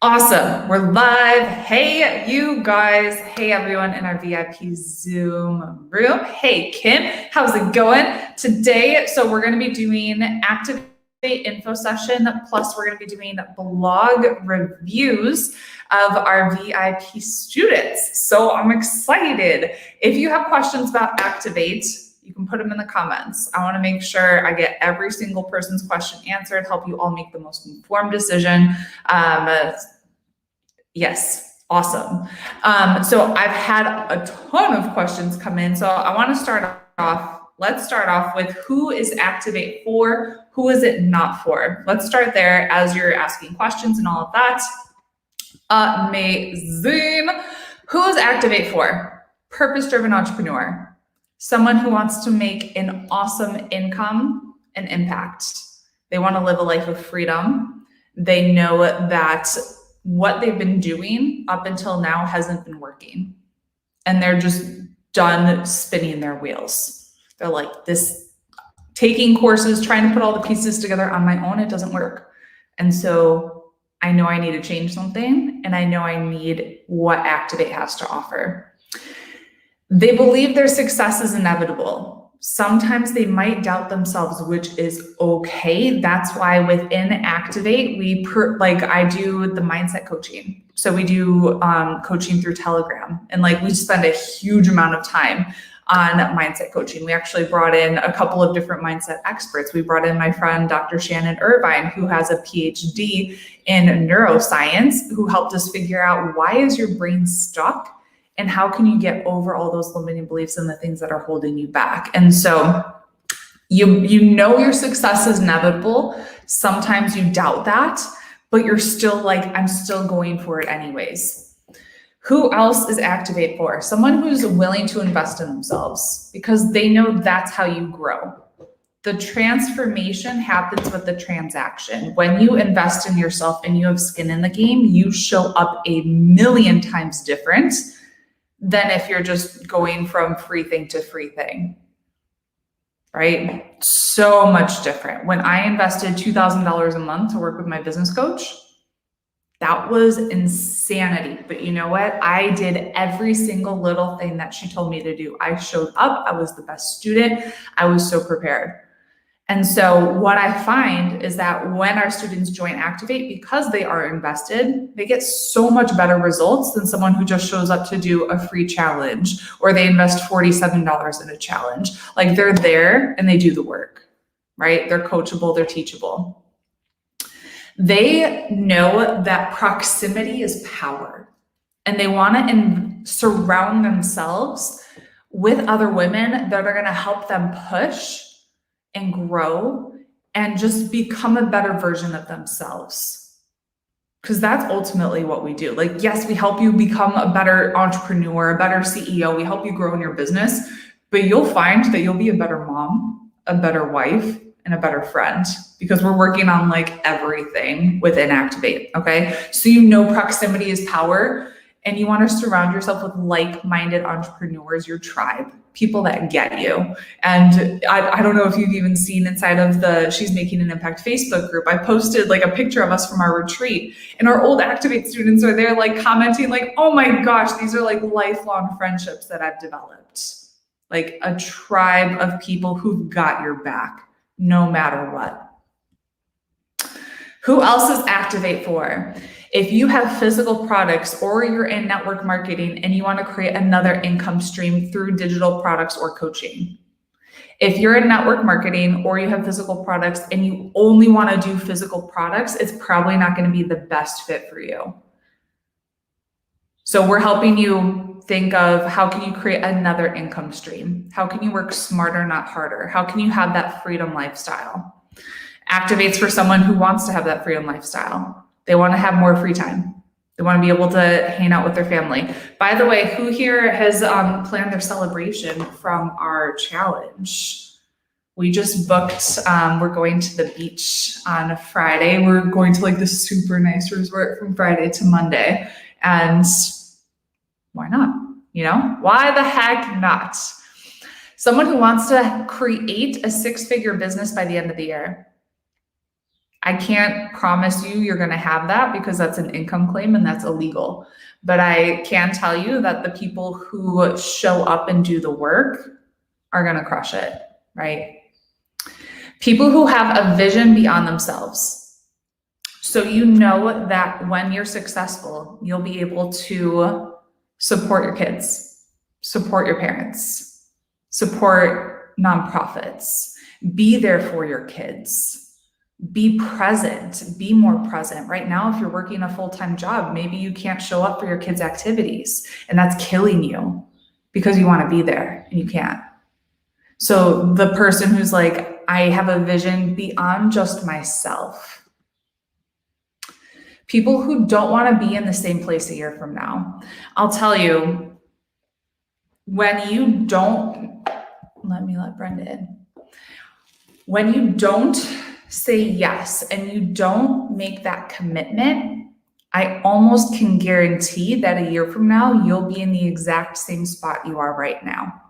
Awesome. We're live. Hey, you guys. Hey, everyone in our VIP Zoom room. Hey, Kim. How's it going today? So we're going to be doing Activate info session, plus we're going to be doing blog reviews of our VIP students. So I'm excited. If you have questions about Activate, you can put them in the comments. I want to make sure I get every single person's question answered, help you all make the most informed decision. Yes, awesome. So I've had a ton of questions come in. So I want to start off. Let's start off with who is Activate for? Who is it not for? Let's start there as you're asking questions and all of that. Amazing. Who is Activate for? Purpose-driven entrepreneur. Someone who wants to make an awesome income and impact. They want to live a life of freedom. They know that what they've been doing up until now hasn't been working. And they're just done spinning their wheels. They're like, this taking courses, trying to put all the pieces together on my own, it doesn't work. And so I know I need to change something, and I know I need what Activate has to offer. They believe their success is inevitable. Sometimes they might doubt themselves, which is okay. That's why within Activate, I do the mindset coaching. So we do coaching through Telegram, and we spend a huge amount of time on mindset coaching. We actually brought in a couple of different mindset experts. We brought in my friend, Dr. Shannon Irvine, who has a PhD in neuroscience, who helped us figure out why is your brain stuck and how can you get over all those limiting beliefs and the things that are holding you back. And so you know your success is inevitable. Sometimes you doubt that, but you're still like, I'm still going for it anyways. Who else is Activate for? Someone who's willing to invest in themselves because they know that's how you grow. The transformation happens with the transaction. When you invest in yourself and you have skin in the game, you show up a million times different than if you're just going from free thing to free thing, right? So much different. When I invested $2,000 a month to work with my business coach, that was insanity. But you know what? I did every single little thing that she told me to do. I showed up. I was the best student. I was so prepared. And so what I find is that when our students join Activate, because they are invested, they get so much better results than someone who just shows up to do a free challenge, or they invest $47 in a challenge. Like, they're there and they do the work, right? They're coachable, they're teachable. They know that proximity is power, and they want to surround themselves with other women that are going to help them push and grow and just become a better version of themselves. Because that's ultimately what we do. Yes, we help you become a better entrepreneur, a better CEO. We help you grow in your business, but you'll find that you'll be a better mom, a better wife, and a better friend, because we're working on everything within Activate, okay? So you know proximity is power, and you want to surround yourself with like-minded entrepreneurs, your tribe, people that get you. And I don't know if you've even seen inside of the She's Making an Impact Facebook group, I posted a picture of us from our retreat, and our old Activate students are there commenting oh my gosh, these are lifelong friendships that I've developed. A tribe of people who've got your back no matter what. Who else is Activate for? If you have physical products or you're in network marketing and you want to create another income stream through digital products or coaching. If you're in network marketing or you have physical products and you only want to do physical products, it's probably not going to be the best fit for you. So we're helping you think of, how can you create another income stream? How can you work smarter, not harder? How can you have that freedom lifestyle? Activates for someone who wants to have that freedom lifestyle. They want to have more free time. They want to be able to hang out with their family. By the way, who here has planned their celebration from our challenge? We just booked, we're going to the beach on Friday. We're going to this super nice resort from Friday to Monday. And why not? Why the heck not? Someone who wants to create a 6-figure business by the end of the year. I can't promise you you're going to have that because that's an income claim and that's illegal. But I can tell you that the people who show up and do the work are going to crush it, right? People who have a vision beyond themselves. So you know that when you're successful, you'll be able to support your kids, support your parents, support nonprofits, be there for your kids. Be present, be more present. Right now, if you're working a full-time job, maybe you can't show up for your kids' activities, and that's killing you because you want to be there and you can't. So the person who's like, I have a vision beyond just myself. People who don't want to be in the same place a year from now. I'll tell you, when you don't, let Brenda in. When you don't say yes and you don't make that commitment, I almost can guarantee that a year from now, you'll be in the exact same spot you are right now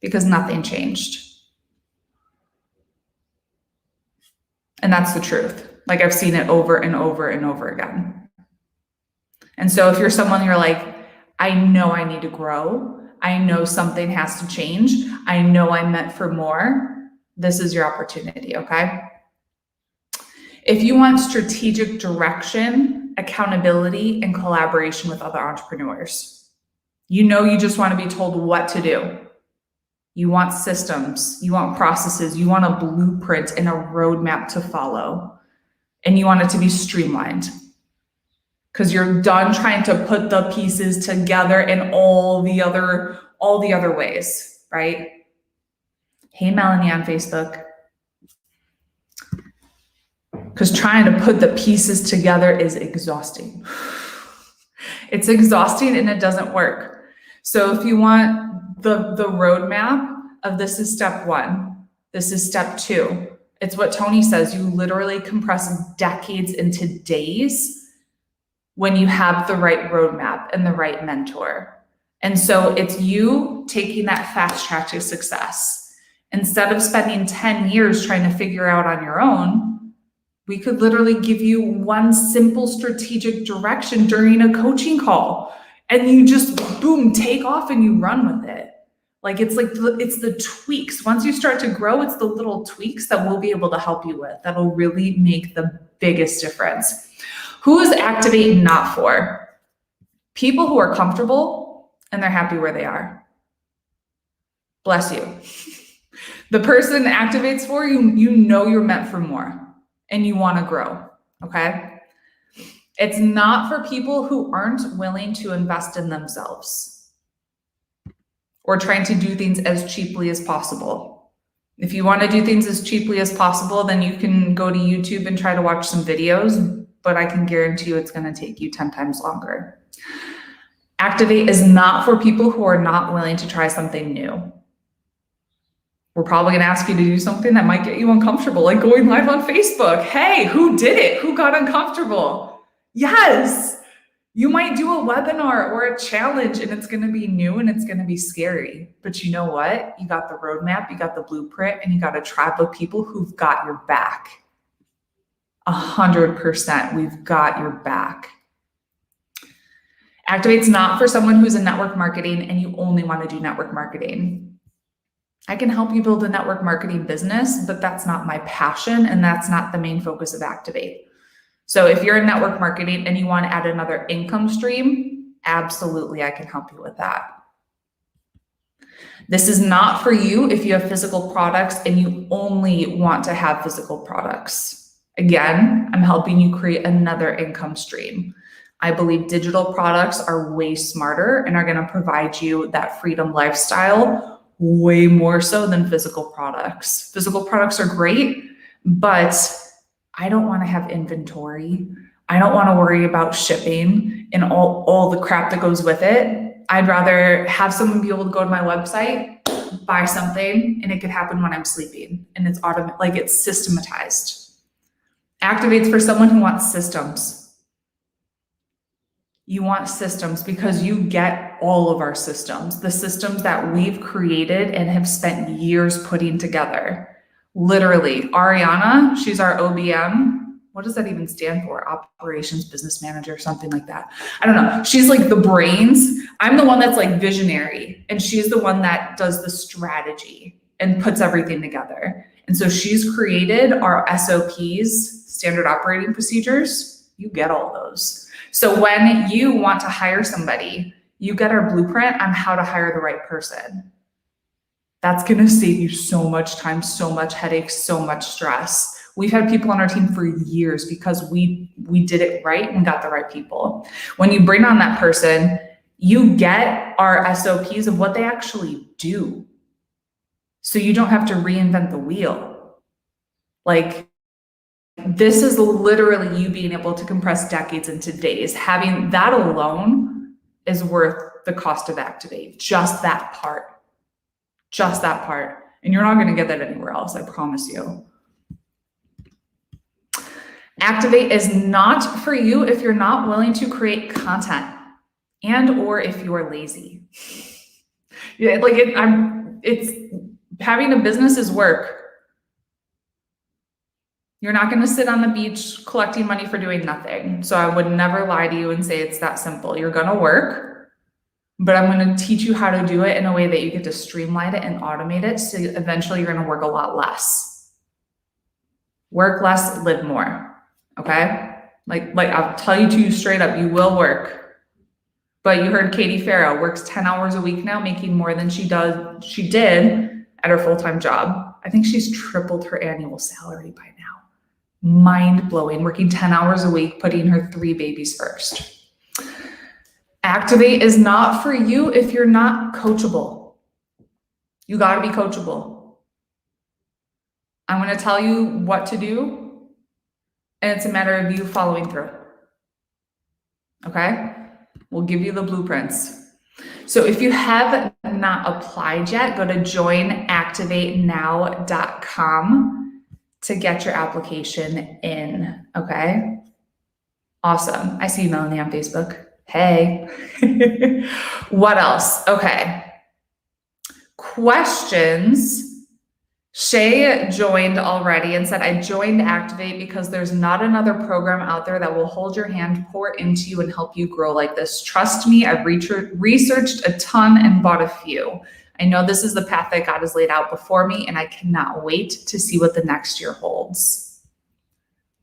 because nothing changed. And that's the truth. Like I've seen it over and over and over again. And so if you're someone you're like, I know I need to grow. I know something has to change. I know I'm meant for more. This is your opportunity, okay? If you want strategic direction, accountability, and collaboration with other entrepreneurs, you know you just want to be told what to do. You want systems, you want processes, you want a blueprint and a roadmap to follow, and you want it to be streamlined because you're done trying to put the pieces together in all the other ways, right? Hey, Melanie on Facebook. Because trying to put the pieces together is exhausting. It's exhausting and it doesn't work. So if you want the roadmap of this is step one, this is step two, it's what Tony says, you literally compress decades into days when you have the right roadmap and the right mentor. And so it's you taking that fast track to success. Instead of spending 10 years trying to figure out on your own, we could literally give you one simple strategic direction during a coaching call and you just boom, take off and you run with it. Like it's the tweaks. Once you start to grow, it's the little tweaks that we'll be able to help you with that'll really make the biggest difference. Who is Activate not for? People who are comfortable and they're happy where they are. Bless you. The person Activate's for, you know you're meant for more. And you want to grow, okay? It's not for people who aren't willing to invest in themselves or trying to do things as cheaply as possible. If you want to do things as cheaply as possible, then you can go to YouTube and try to watch some videos, but I can guarantee you it's going to take you 10 times longer. Activate is not for people who are not willing to try something new. We're probably going to ask you to do something that might get you uncomfortable, like going live on Facebook. Hey, who did it? Who got uncomfortable? Yes, you might do a webinar or a challenge and it's going to be new and it's going to be scary. But you know what? You got the roadmap, you got the blueprint, and you got a tribe of people who've got your back. 100%, we've got your back. Activate's not for someone who's in network marketing and you only want to do network marketing. I can help you build a network marketing business, but that's not my passion and that's not the main focus of Activate. So if you're in network marketing and you want to add another income stream, absolutely, I can help you with that. This is not for you if you have physical products and you only want to have physical products. Again, I'm helping you create another income stream. I believe digital products are way smarter and are going to provide you that freedom lifestyle way more so than physical products. Physical products are great, but I don't want to have inventory. I don't want to worry about shipping and all the crap that goes with it. I'd rather have someone be able to go to my website, buy something, and it could happen when I'm sleeping. And it's automatic, like it's systematized. Activate's for someone who wants systems. You want systems because you get all of our systems, the systems that we've created and have spent years putting together. Literally, Ariana, she's our OBM. What does that even stand for? Operations Business Manager, something like that. I don't know. She's like the brains. I'm the one that's like visionary, and she's the one that does the strategy and puts everything together. And so she's created our SOPs, standard operating procedures. You get all those. So when you want to hire somebody, you get our blueprint on how to hire the right person. That's going to save you so much time, so much headache, so much stress. We've had people on our team for years because we did it right and got the right people. When you bring on that person, you get our SOPs of what they actually do. So you don't have to reinvent the wheel. Like, this is literally you being able to compress decades into days. Having that alone is worth the cost of Activate. Just that part. Just that part. And you're not going to get that anywhere else, I promise you. Activate is not for you if you're not willing to create content and or if you're lazy. Yeah, like it's having a business is work. You're not going to sit on the beach collecting money for doing nothing. So I would never lie to you and say it's that simple. You're going to work. But I'm going to teach you how to do it in a way that you get to streamline it and automate it. So eventually you're going to work a lot less. Work less, live more. Okay? Like I'll tell you to you straight up, you will work. But you heard Katie Farrow works 10 hours a week now, making more than she did at her full-time job. I think she's tripled her annual salary by now. Mind blowing, working 10 hours a week, putting her 3 babies first. Activate is not for you if you're not coachable. You got to be coachable. I'm going to tell you what to do, and it's a matter of you following through. Okay? We'll give you the blueprints. So if you have not applied yet, go to joinactivatenow.com to get your application in. Okay? Awesome. I see you, Melanie, on Facebook. Hey. What else? Okay. Questions. Shay joined already and said, I joined Activate because there's not another program out there that will hold your hand, pour into you, and help you grow like this. Trust me, I've researched a ton and bought a few. I know this is the path that God has laid out before me, and I cannot wait to see what the next year holds.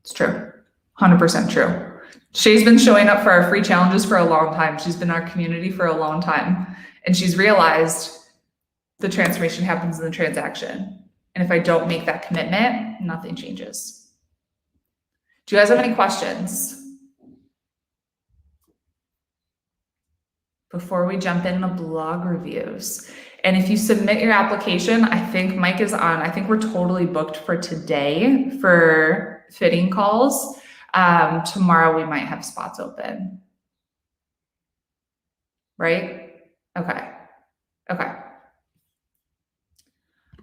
It's true. 100% true. Shay's been showing up for our free challenges for a long time. She's been in our community for a long time. And she's realized the transformation happens in the transaction. And if I don't make that commitment, nothing changes. Do you guys have any questions? Before we jump into blog reviews. And if you submit your application, I think Mike is on. I think we're totally booked for today for fitting calls. Tomorrow we might have spots open. Right? Okay. Okay.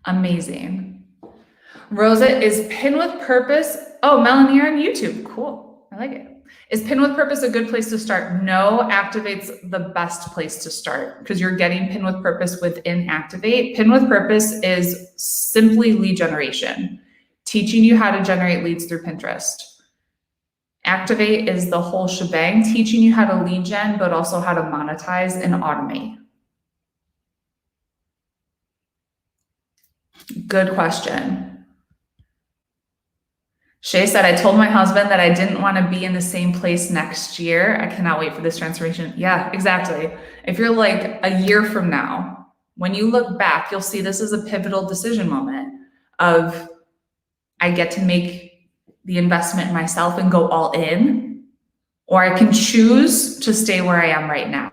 Amazing. Rosa, is Pin with Purpose? Oh, Melanie, you're on YouTube. Cool. I like it. Is Pin with Purpose a good place to start? No, Activate's the best place to start because you're getting Pin with Purpose within Activate. Pin with Purpose is simply lead generation, teaching you how to generate leads through Pinterest. Activate is the whole shebang, teaching you how to lead gen, but also how to monetize and automate. Good question. Shay said, I told my husband that I didn't want to be in the same place next year. I cannot wait for this transformation. Yeah, exactly. If you're like a year from now, when you look back, you'll see this is a pivotal decision moment of I get to make the investment in myself and go all in, or I can choose to stay where I am right now.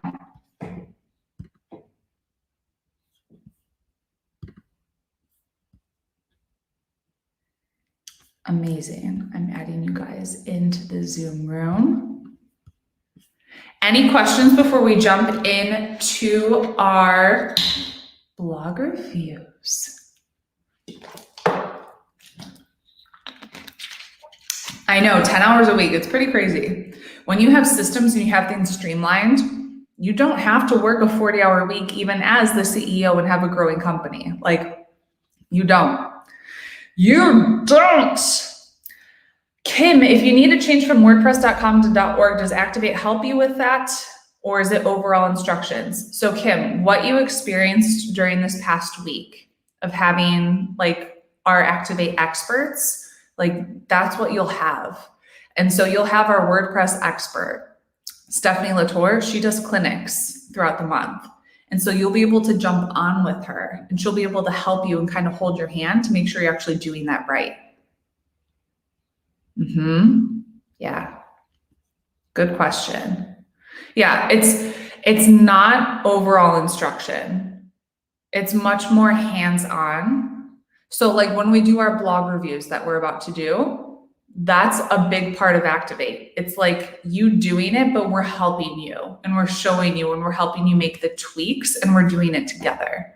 Amazing. I'm adding you guys into the Zoom room. Any questions before we jump into our blog reviews? I know, 10 hours a week, it's pretty crazy. When you have systems and you have things streamlined, you don't have to work a 40-hour week even as the CEO and have a growing company. Like, you don't. You don't. Kim, if you need to change from wordpress.com to .org, does Activate help you with that? Or is it overall instructions? So Kim, what you experienced during this past week of having like our Activate experts, like that's what you'll have. And so you'll have our WordPress expert, Stephanie Latour. She does clinics throughout the month. And so you'll be able to jump on with her and she'll be able to help you and kind of hold your hand to make sure you're actually doing that right. Yeah. Good question. Yeah, it's not overall instruction. It's much more hands-on. So like when we do our blog reviews that we're about to do, that's a big part of Activate. It's like you doing it, but we're helping you and we're showing you and we're helping you make the tweaks and we're doing it together.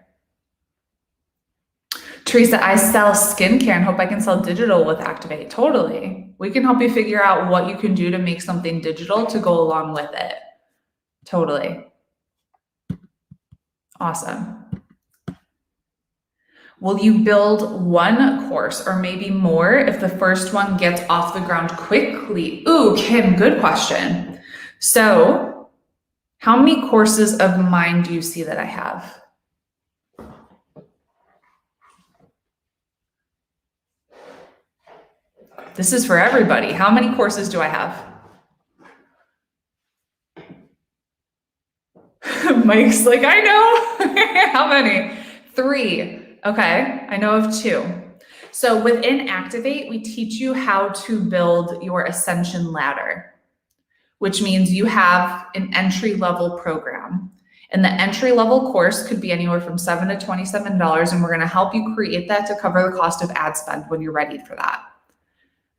Teresa, I sell skincare and hope I can sell digital with Activate. Totally. We can help you figure out what you can do to make something digital to go along with it. Totally. Awesome. Will you build one course or maybe more if the first one gets off the ground quickly? Ooh, Kim, good question. So how many courses of mine do you see that I have? This is for everybody. How many courses do I have? Mike's like, I know. How many? 3. Okay, I know of 2. So within Activate, we teach you how to build your ascension ladder, which means you have an entry-level program. And the entry-level course could be anywhere from $7 to $27, and we're gonna help you create that to cover the cost of ad spend when you're ready for that.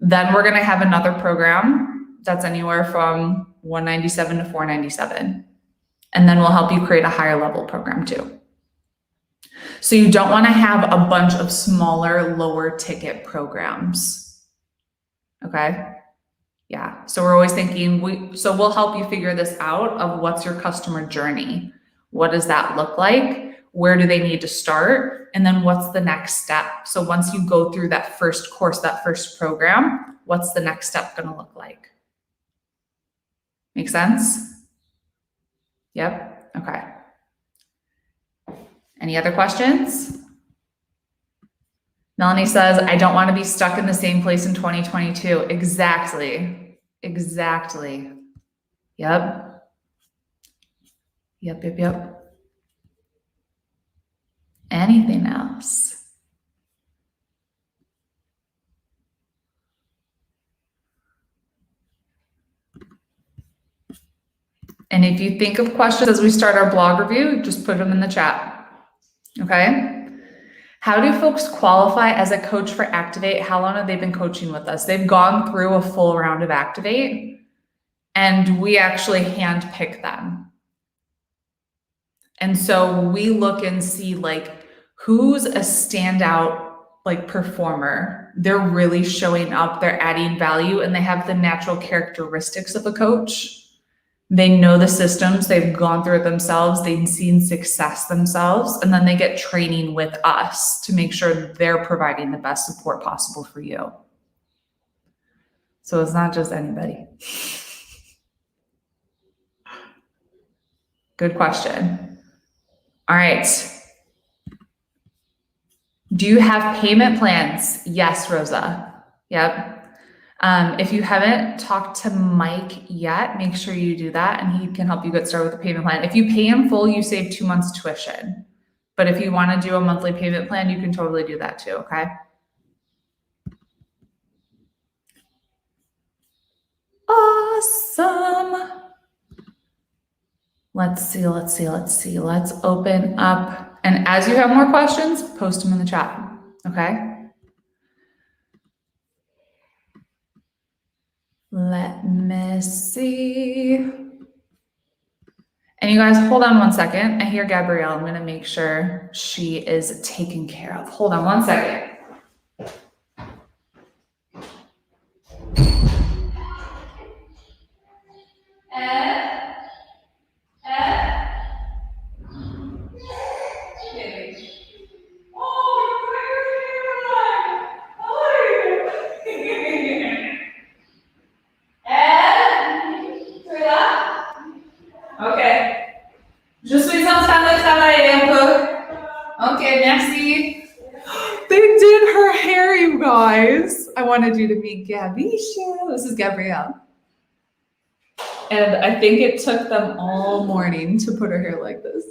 Then we're gonna have another program that's anywhere from $197 to $497. And then we'll help you create a higher level program too. So you don't want to have a bunch of smaller, lower ticket programs. Okay? Yeah. So we're always thinking, we'll help you figure this out of what's your customer journey? What does that look like? Where do they need to start? And then what's the next step? So once you go through that first course, that first program, what's the next step going to look like? Make sense? Yep. Okay. Any other questions? Melanie says, I don't want to be stuck in the same place in 2022. Exactly. Exactly. Yep. Yep. Anything else? And if you think of questions as we start our blog review, just put them in the chat. Okay? How do folks qualify as a coach for Activate? How long have they been coaching with us? They've gone through a full round of Activate, and we actually handpick them. And so we look and see like who's a standout like performer. They're really showing up, they're adding value, and they have the natural characteristics of a coach. They know the systems, they've gone through it themselves, they've seen success themselves, and then they get training with us to make sure they're providing the best support possible for you. So it's not just anybody. Good question. All right. Do you have payment plans? Yes, Rosa. Yep. If you haven't talked to Mike yet, make sure you do that and he can help you get started with the payment plan. If you pay in full, you save 2 months tuition. But if you want to do a monthly payment plan, you can totally do that too, okay? Awesome. Let's see. Let's open up. And as you have more questions, post them in the chat, okay? Let me see. And you guys, hold on one second. I hear Gabrielle. I'm going to make sure she is taken care of. Hold on one second. Okay, merci. They did her hair, you guys. I wanted you to meet Gabisha. This is Gabrielle. And I think it took them all morning to put her hair like this.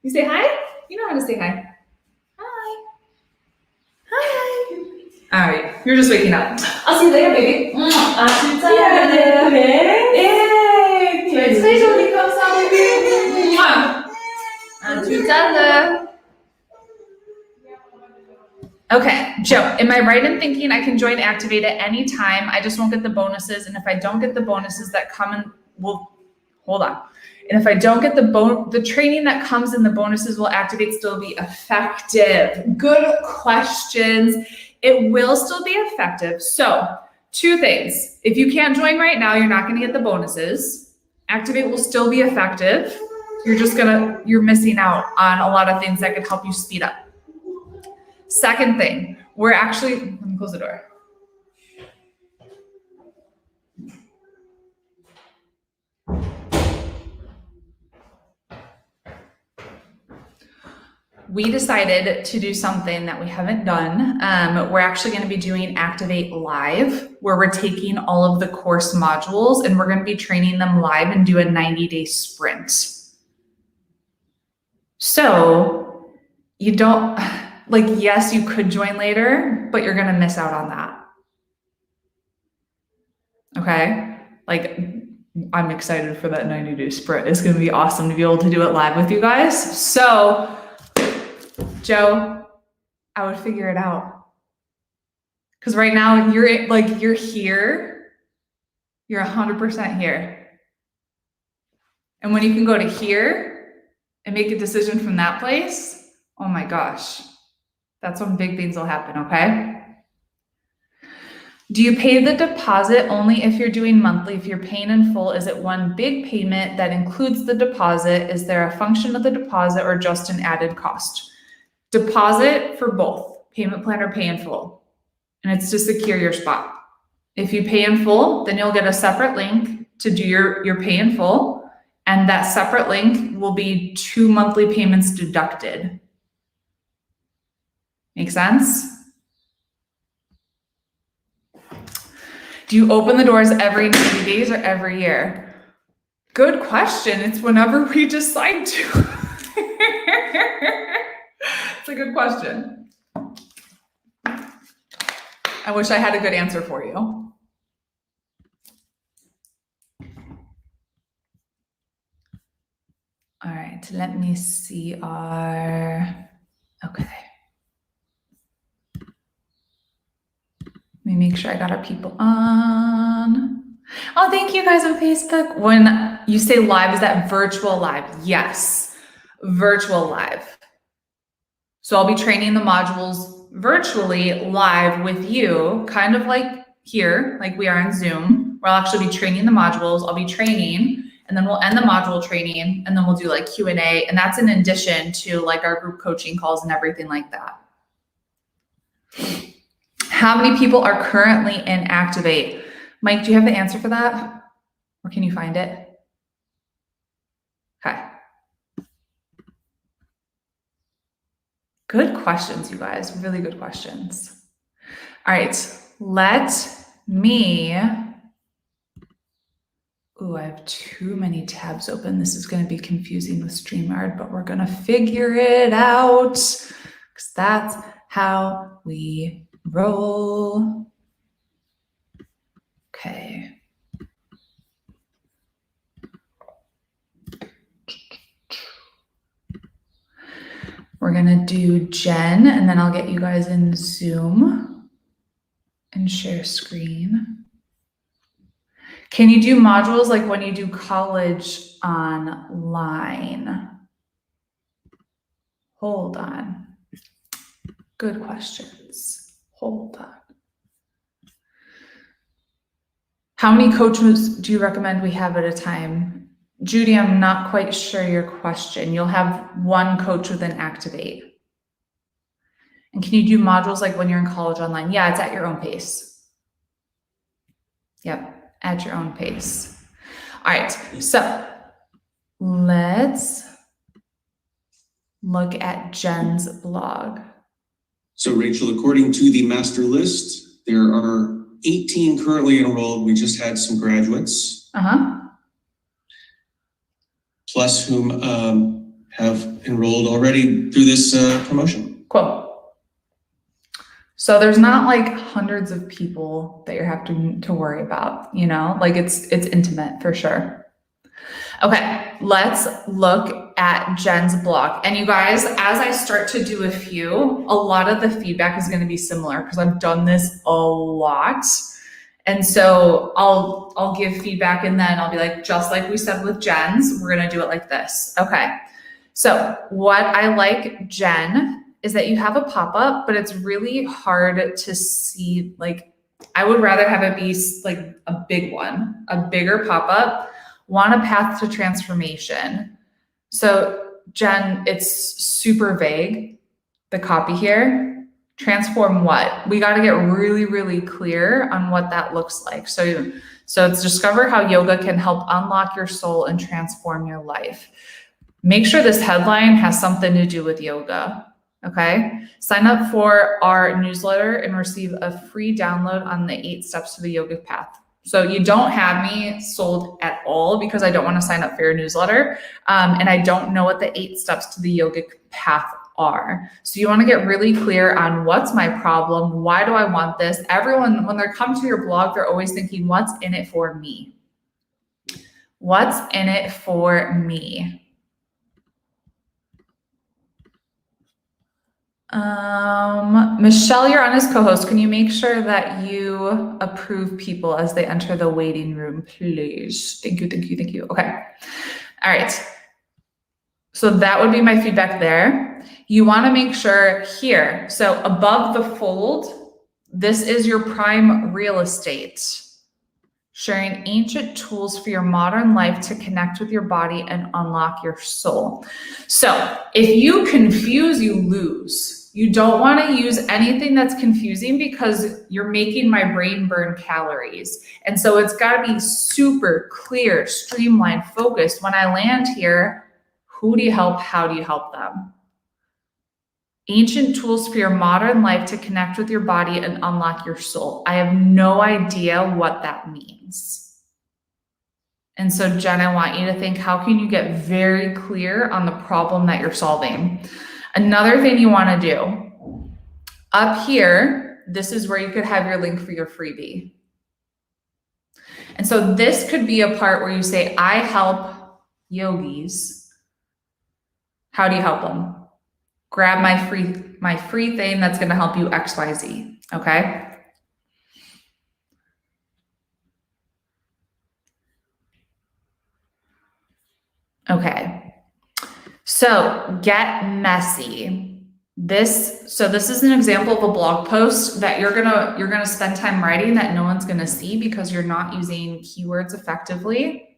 You say hi? You know how to say hi. Hi. Hi. All right, you're just waking up. I'll see you later, baby. Okay, Joe, am I right in thinking I can join Activate at any time? I just won't get the bonuses. And if I don't get the bonuses that come in, hold on. And if I don't get the training that comes in the bonuses, will Activate still be effective? Good questions. It will still be effective. So 2 things. If you can't join right now, you're not going to get the bonuses. Activate will still be effective. You're missing out on a lot of things that could help you speed up. Second thing, let me close the door. We decided to do something that we haven't done. We're actually going to be doing Activate Live, where we're taking all of the course modules and we're going to be training them live and do a 90-day sprint. So you don't, yes, you could join later, but you're going to miss out on that. Okay? I'm excited for that 90-day sprint. It's going to be awesome to be able to do it live with you guys. So, Joe, I would figure it out. Because right now you're here. You're 100% here. And when you can go to here and make a decision from that place, oh my gosh, that's when big things will happen, okay? Do you pay the deposit only if you're doing monthly? If you're paying in full, is it one big payment that includes the deposit? Is there a function of the deposit or just an added cost? Deposit for both, payment plan or pay in full. And it's to secure your spot. If you pay in full, then you'll get a separate link to do your pay in full. And that separate link will be 2 monthly payments deducted. Make sense? Do you open the doors every 90 days or every year? Good question. It's whenever we decide to. It's a good question. I wish I had a good answer for you. All right, let me see okay. Let me make sure I got our people on. Oh, thank you guys on Facebook. When you say live, is that virtual live? Yes, virtual live. So I'll be training the modules virtually live with you, kind of like here, like we are on Zoom, where I'll actually be training the modules. I'll be training, and then we'll end the module training, and then we'll do like Q&A, and that's in addition to like our group coaching calls and everything like that. How many people are currently in Activate? Mike, do you have the answer for that? Or can you find it? Okay. Good questions, you guys. Really good questions. All right, let me... Ooh, I have too many tabs open. This is going to be confusing with StreamYard, but we're going to figure it out because that's how we roll. Okay. We're going to do Jen, and then I'll get you guys in Zoom and share screen. Can you do modules like when you do college online? Hold on. Good questions. Hold on. How many coaches do you recommend we have at a time? Judy, I'm not quite sure your question. You'll have 1 coach within Activate. And can you do modules like when you're in college online? Yeah, it's at your own pace. Yep, at your own pace. All right, so let's look at Jen's blog. So Rachel, according to the master list, there are 18 currently enrolled. We just had some graduates. Plus whom have enrolled already through this promotion. Cool. So there's not like hundreds of people that you're having to worry about, you know, like it's intimate for sure. Okay, let's look at Jen's blog. And you guys, as I start to do a few, a lot of the feedback is going to be similar because I've done this a lot. And so I'll give feedback and then I'll be like, just like we said with Jen's, we're going to do it like this. Okay. So what I like, Jen, is that you have a pop-up, but it's really hard to see. Like, I would rather have it be like a big one, a bigger pop-up. Want a path to transformation. So Jen, it's super vague, the copy here. Transform what? We got to get really, really clear on what that looks like. So it's discover how yoga can help unlock your soul and transform your life. Make sure this headline has something to do with yoga. Okay. Sign up for our newsletter and receive a free download on the 8 steps to the yoga path. So you don't have me sold at all because I don't want to sign up for your newsletter. And I don't know what the 8 steps to the yogic path are. So you want to get really clear on what's my problem? Why do I want this? Everyone, when they come to your blog, they're always thinking, what's in it for me? What's in it for me? Michelle, you're on as co-host. Can you make sure that you approve people as they enter the waiting room, please? Thank you, thank you, thank you. Okay. All right. So that would be my feedback there. You want to make sure here. So above the fold, this is your prime real estate. Sharing ancient tools for your modern life to connect with your body and unlock your soul. So if you confuse, you lose. You don't want to use anything that's confusing because you're making my brain burn calories. And so it's got to be super clear, streamlined, focused. When I land here, who do you help? How do you help them? Ancient tools for your modern life to connect with your body and unlock your soul. I have no idea what that means. And so, Jen, I want you to think, how can you get very clear on the problem that you're solving? Another thing you want to do, up here, this is where you could have your link for your freebie. And so this could be a part where you say, I help yogis. How do you help them? Grab my free thing that's going to help you X, Y, Z. Okay. Okay. So get messy. This is an example of a blog post that you're gonna spend time writing that no one's gonna see because you're not using keywords effectively,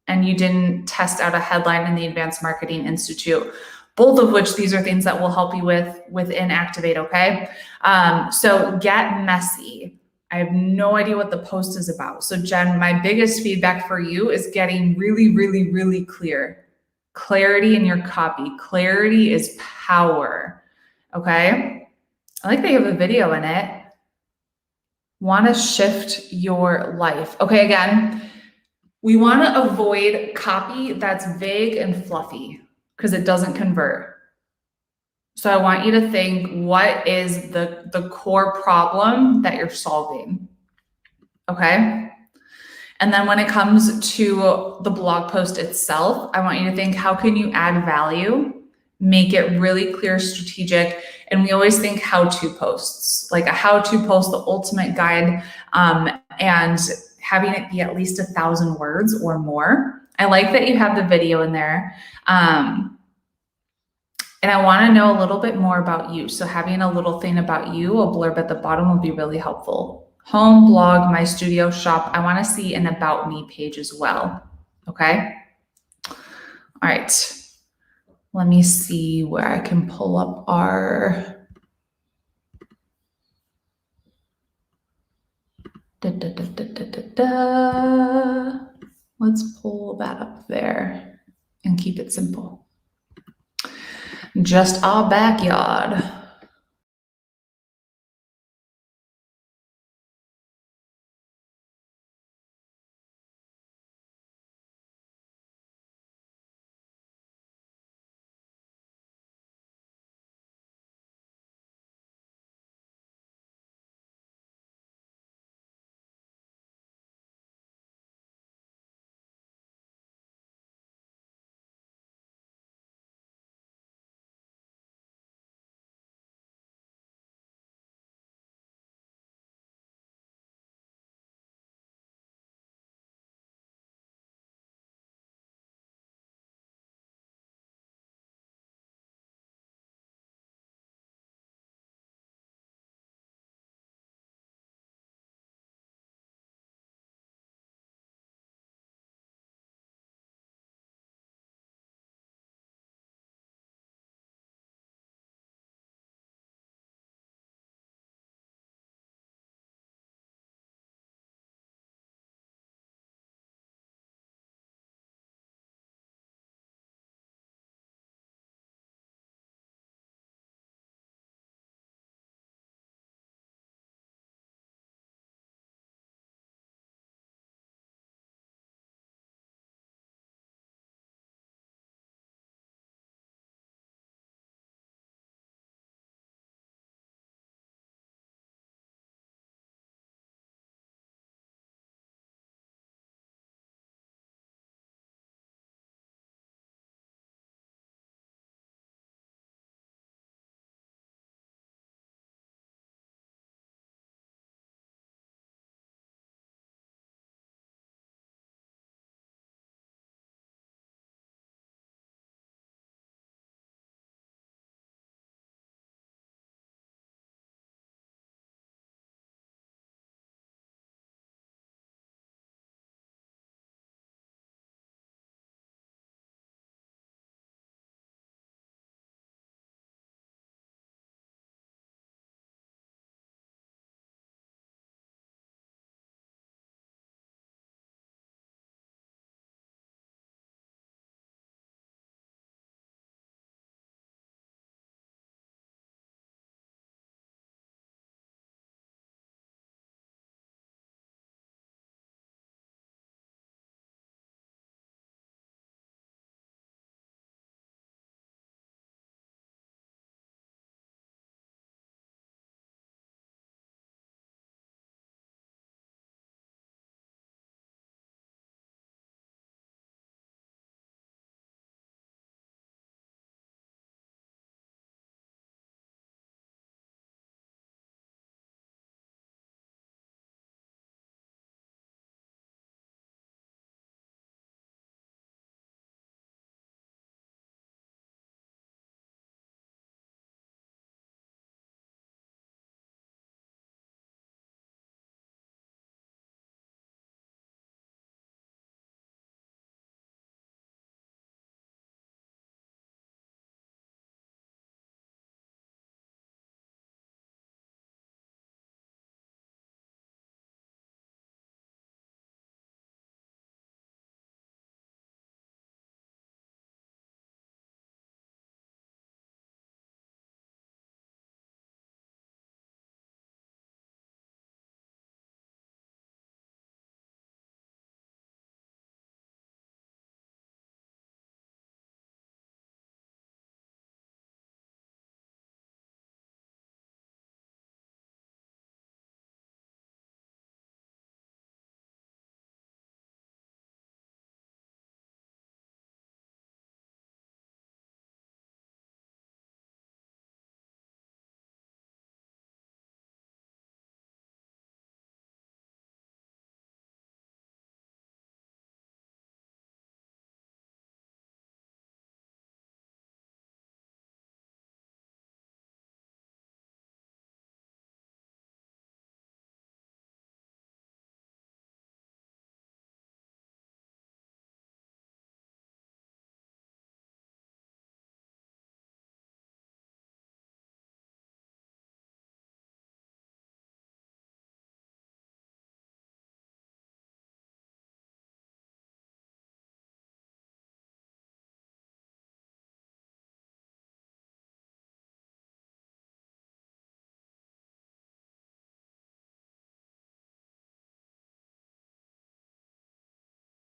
and you didn't test out a headline in the Advanced Marketing Institute. Both of which these are things that will help you within Activate, okay? So get messy. I have no idea what the post is about. So Jen, my biggest feedback for you is getting really, really, really clear. Clarity in your copy. Clarity is power, okay? I like that you have a video in it. Want to shift your life. Okay, again, we want to avoid copy that's vague and fluffy, because it doesn't convert. So I want you to think, what is the core problem that you're solving? Okay. And then when it comes to the blog post itself, I want you to think, how can you add value? Make it really clear, strategic. And we always think how-to posts, like a how-to post, the ultimate guide, and having it be at least 1,000 words or more. I like that you have the video in there. And I want to know a little bit more about you. So having a little thing about you, a blurb at the bottom, will be really helpful. Home, blog, my studio, shop. I want to see an about me page as well. Okay. All right. Let me see where I can pull up our. Let's pull that up there and keep it simple. Just our backyard.